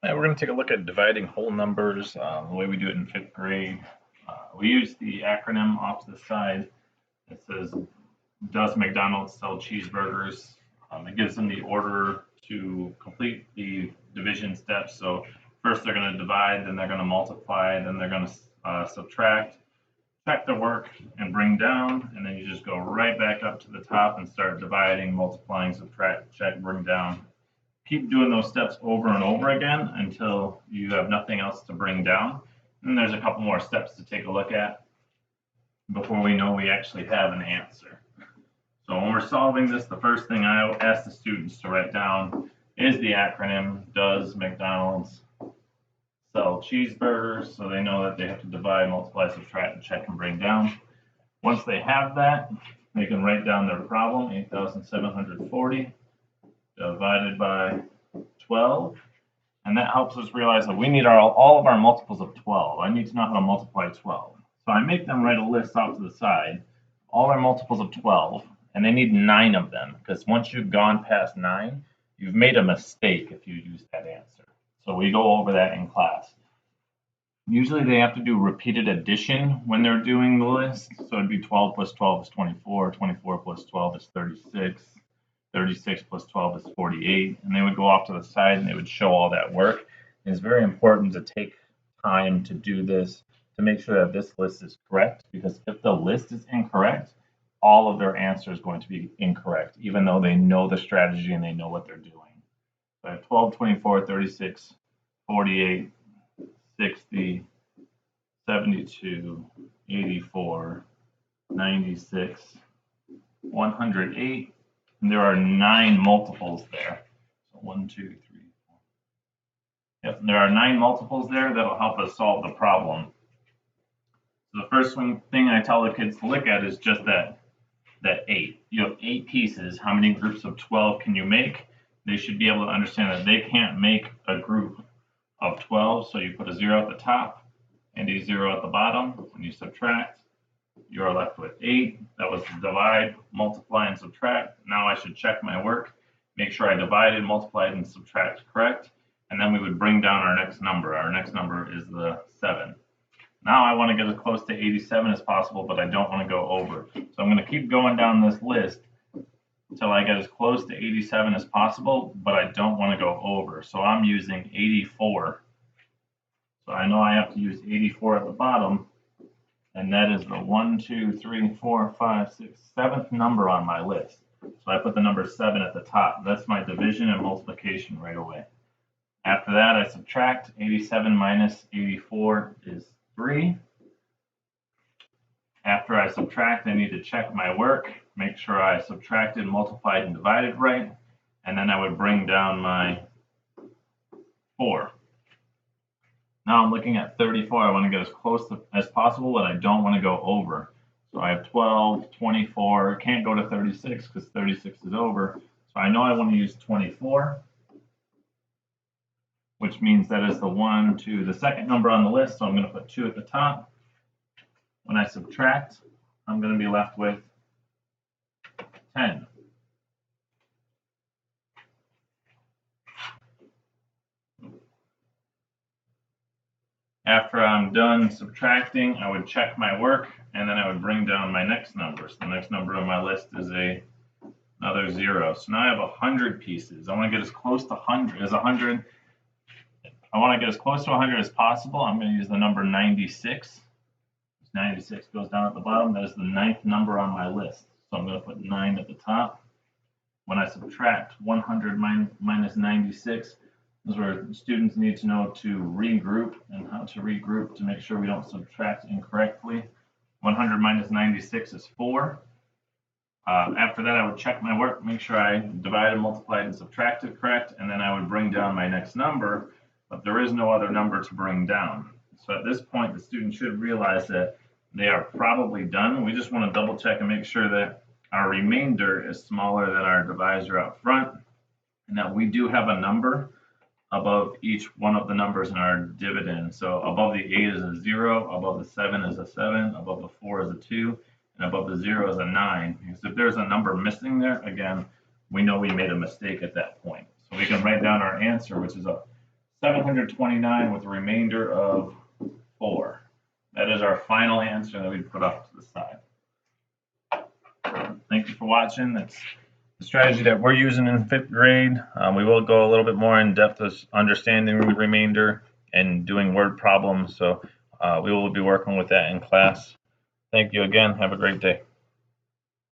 We're going to take a look at dividing whole numbers the way we do it in fifth grade. We use the acronym off to the side. It says, does McDonald's sell cheeseburgers? It gives them the order to complete the division steps. So first they're going to divide, then they're going to multiply, then they're going to subtract, check the work, and bring down. And then you just go right back up to the top and start dividing, multiplying, subtract, check, bring down. Keep doing those steps over and over again until you have nothing else to bring down. And there's a couple more steps to take a look at before we know we actually have an answer. So when we're solving this, the first thing I ask the students to write down is the acronym, does McDonald's sell cheeseburgers? So they know that they have to divide, multiply, subtract, check, and bring down. Once they have that, they can write down their problem, 8,740 divided by 12, and that helps us realize that we need all of our multiples of 12. I need to know how to multiply 12. So I make them write a list off to the side, all our multiples of 12, and they need 9 of them, because once you've gone past 9, you've made a mistake if you use that answer. So we go over that in class. Usually they have to do repeated addition when they're doing the list. So it'd be 12 plus 12 is 24, 24 plus 12 is 36. 36 plus 12 is 48, and they would go off to the side and they would show all that work. It's very important to take time to do this to make sure that this list is correct, because if the list is incorrect, all of their answer is going to be incorrect, even though they know the strategy and they know what they're doing. So I have 12, 24, 36, 48, 60, 72, 84, 96, 108, and there are 9 multiples there. So 1, 2, 3, 4. Yep, there are 9 multiples there that'll help us solve the problem. So the first thing I tell the kids to look at is just that 8. You have 8 pieces. How many groups of 12 can you make? They should be able to understand that they can't make a group of 12. So you put a 0 at the top and a 0 at the bottom. When you subtract, you are left with 8. That was divide, multiply, and subtract. Now I should check my work, make sure I divided, multiplied, and subtract correct, and then we would bring down our next number. Our next number is the 7. Now I want to get as close to 87 as possible, but I don't want to go over. So I'm going to keep going down this list until I get as close to 87 as possible, but I don't want to go over. So I'm using 84. So I know I have to use 84 at the bottom, and that is the 1, 2, 3, 4, 5, 6, 7th number on my list. So I put the number 7 at the top. That's my division and multiplication right away. After that, I subtract. 87 minus 84 is 3. After I subtract, I need to check my work, make sure I subtracted, multiplied, and divided right, and then I would bring down my 4. Now I'm looking at 34. I want to get as close as possible, but I don't want to go over. So I have 12, 24. Can't go to 36 because 36 is over. So I know I want to use 24, which means that is the 1, 2, the second number on the list. So I'm going to put 2 at the top. When I subtract, I'm going to be left with 10. After I'm done subtracting, I would check my work, and then I would bring down my next number. So the next number on my list is another 0. So now I have 100 pieces. I want to get as close to 100 as 100. I want to get as close to 100 as possible. I'm going to use the number 96. 96 goes down at the bottom. That is the 9th number on my list. So I'm going to put 9 at the top. When I subtract 100 minus 96, this is where students need to know to regroup and how to regroup to make sure we don't subtract incorrectly. 100 minus 96 is 4. After that, I would check my work, make sure I divided, multiplied, and subtracted correct, and then I would bring down my next number, but there is no other number to bring down. So at this point, the student should realize that they are probably done. We just want to double check and make sure that our remainder is smaller than our divisor out front, and that we do have a number above each one of the numbers in our dividend. So above the 8 is a 0, above the 7 is a 7, above the 4 is a 2, and above the 0 is a 9. Because if there's a number missing there, again, we know we made a mistake at that point. So we can write down our answer, which is a 729 with a remainder of 4. That is our final answer that we put off to the side. Thank you for watching. That's the strategy that we're using in 5th grade. We will go a little bit more in depth with understanding the remainder and doing word problems. So we will be working with that in class. Thank you again. Have a great day.